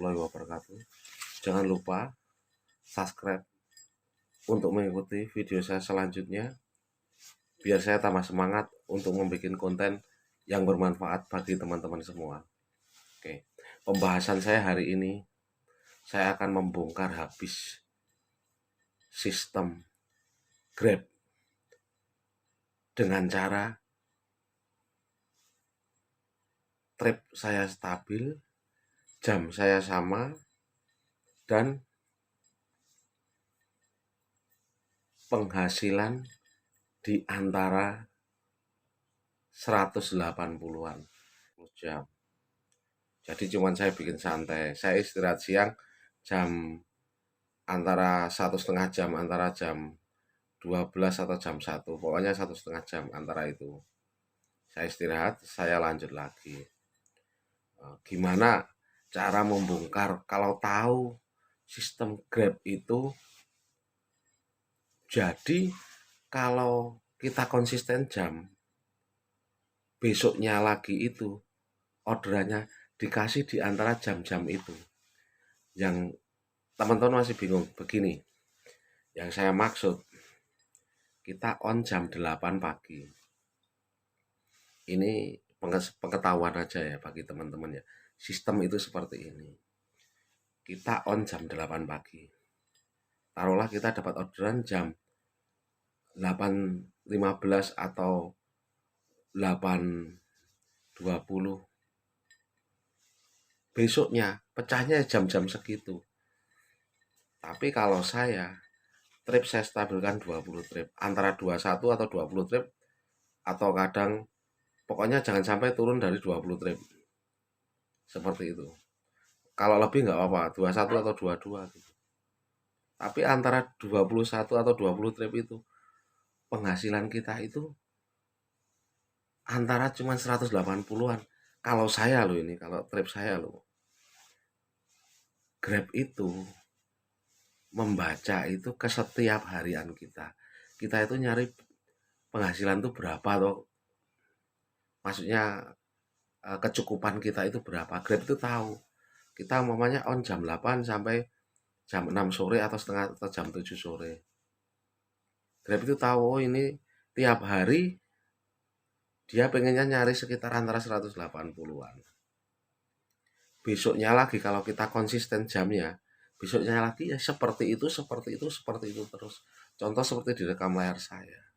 warahmatullahi wabarakatuh. Jangan lupa subscribe untuk mengikuti video saya selanjutnya, biar saya tambah semangat untuk membuat konten yang bermanfaat bagi teman-teman semua. Oke, pembahasan saya hari ini, saya akan membongkar habis sistem Grab dengan cara trip saya stabil, jam saya sama, dan penghasilan di antara 180-an jam. Jadi cuman saya bikin santai. Saya istirahat siang jam antara 1,5 jam, antara jam 12 atau jam 1. Pokoknya 1,5 jam antara itu. Saya istirahat, saya lanjut lagi. Gimana cara membongkar kalau tahu sistem Grab itu? Jadi kalau kita konsisten jam, besoknya lagi itu orderannya dikasih di antara jam-jam itu. Yang teman-teman masih bingung begini, yang saya maksud kita on jam 8 pagi. Ini pengetahuan aja ya bagi teman-teman ya. Sistem itu seperti ini. Kita on jam 8 pagi. Taruhlah kita dapat orderan jam 8.15 atau 8.20. Besoknya pecahnya jam-jam segitu. Tapi kalau saya trip saya stabilkan 20 trip, antara 21 atau 20 trip, atau kadang pokoknya jangan sampai turun dari 20 trip. Seperti itu. Kalau lebih nggak apa-apa, 21 atau 22 gitu. Tapi antara 21 atau 20 trip itu penghasilan kita itu antara cuma 180-an. Kalau saya loh ini, kalau trip saya loh. Grab itu membaca itu ke setiap harian kita. Kita itu nyari penghasilan itu berapa loh. Maksudnya kecukupan kita itu berapa. Grab itu tahu. Kita umpamanya on jam 8 sampai jam 6 sore atau jam 7 sore. Grab itu tahu, oh ini tiap hari dia pengennya nyari sekitar antara 180-an. Besoknya lagi kalau kita konsisten jamnya, besoknya lagi ya seperti itu terus. Contoh seperti di rekam layar saya.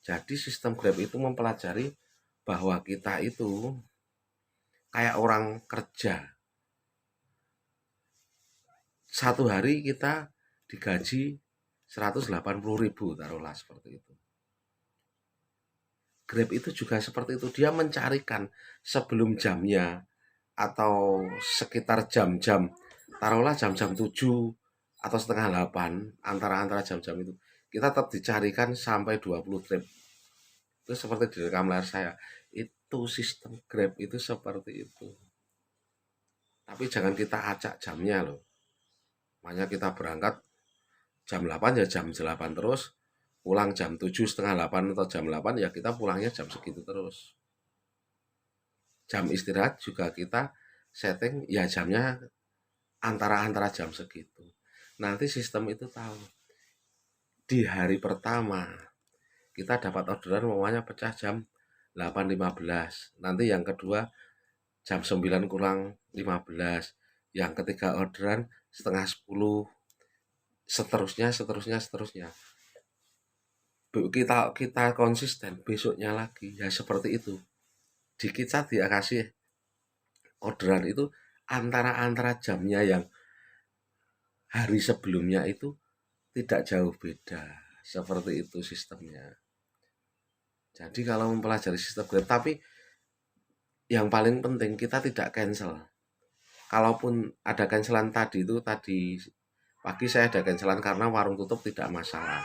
Jadi sistem Grab itu mempelajari bahwa kita itu kayak orang kerja. Satu hari kita digaji 180.000, taruhlah seperti itu. Grab itu juga seperti itu, dia mencarikan sebelum jamnya atau sekitar jam-jam, taruhlah jam-jam 7 atau setengah 8, antara jam-jam itu kita tetap dicarikan sampai 20 trip. Itu seperti direkam layar saya. Itu sistem Grab itu seperti itu. Tapi jangan kita acak jamnya loh. Makanya kita berangkat jam 8 ya jam 8 terus, pulang jam 7 setengah 8 atau jam 8 ya kita pulangnya jam segitu terus. Jam istirahat juga kita setting ya jamnya antara jam segitu. Nanti sistem itu tahu. Di hari pertama kita dapat orderan umpamanya pecah jam 8.15. Nanti yang kedua jam 9 kurang 15. Yang ketiga orderan setengah 10. Seterusnya. Kita konsisten, besoknya lagi ya seperti itu. Di kita dia kasih orderan itu antara jamnya yang hari sebelumnya itu tidak jauh beda. Seperti itu sistemnya. Jadi kalau mempelajari sistem Grab, tapi yang paling penting kita tidak cancel. Kalaupun ada cancelan tadi pagi saya ada cancelan karena warung tutup tidak masalah.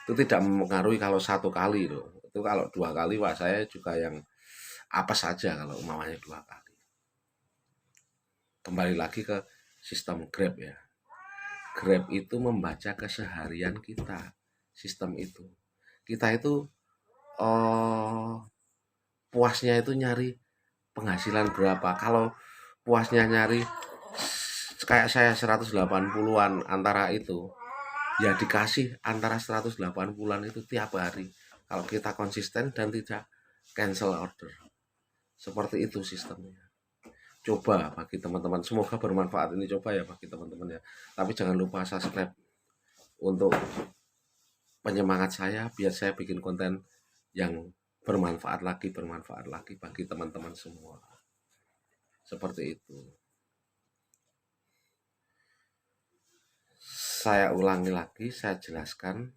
Itu tidak mempengaruhi kalau satu kali loh. Itu kalau 2 kali wah saya juga yang apes saja kalau umpamanya 2 kali. Kembali lagi ke sistem Grab ya. Grab itu membaca keseharian kita. Sistem itu. Kita itu puasnya itu nyari penghasilan berapa. Kalau puasnya nyari kayak saya 180-an antara itu, ya dikasih antara 180-an itu tiap hari. Kalau kita konsisten dan tidak cancel order. Seperti itu sistemnya. Coba bagi teman-teman, semoga bermanfaat ini, coba ya bagi teman-teman ya. Tapi jangan lupa subscribe untuk penyemangat saya biar saya bikin konten yang bermanfaat lagi bagi teman-teman semua. Seperti itu. Saya ulangi lagi, saya jelaskan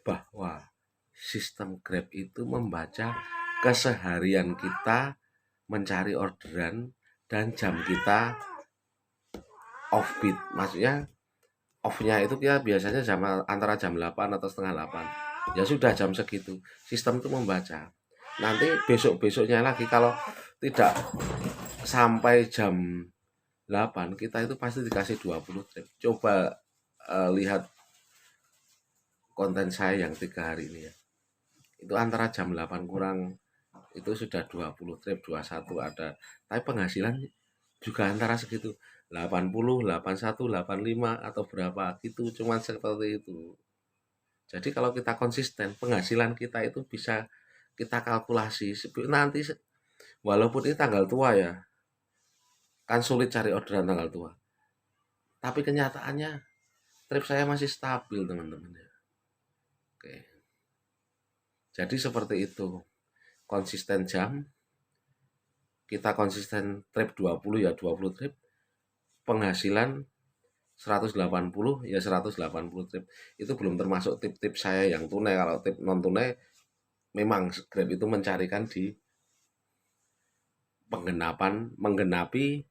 bahwa sistem Grab itu membaca keseharian kita mencari orderan dan jam kita offbeat. Maksudnya off-nya itu ya biasanya antara jam 8 atau setengah 8. Ya sudah jam segitu. Sistem itu membaca. Nanti besok-besoknya lagi kalau tidak sampai jam 8 kita itu pasti dikasih 20 trip. Coba lihat konten saya yang 3 hari ini ya. Itu antara jam 8 kurang itu sudah 20 trip, 21 ada. Tapi penghasilan juga antara segitu. 80, 81, 85 atau berapa gitu, cuman seperti itu. Jadi kalau kita konsisten, penghasilan kita itu bisa kita kalkulasi. Nanti walaupun ini tanggal tua ya, kan sulit cari orderan tanggal tua. Tapi kenyataannya trip saya masih stabil teman-teman ya. Oke. Jadi seperti itu. Konsisten jam, kita konsisten trip 20 ya 20 trip, penghasilan 180 ya 180 trip. Itu belum termasuk tip-tip saya yang tunai. Kalau tip non tunai memang Grab itu mencarikan di menggenapi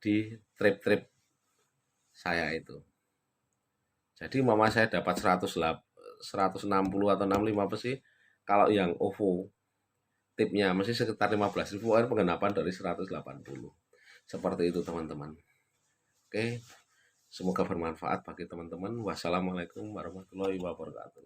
di trip-trip saya itu. Jadi mama saya dapat 160 atau 65 sih. Kalau yang OVO tipnya masih sekitar 15.000 kan penggenapan dari 180. Seperti itu teman-teman. Oke, semoga bermanfaat bagi teman-teman. Wassalamualaikum warahmatullahi wabarakatuh.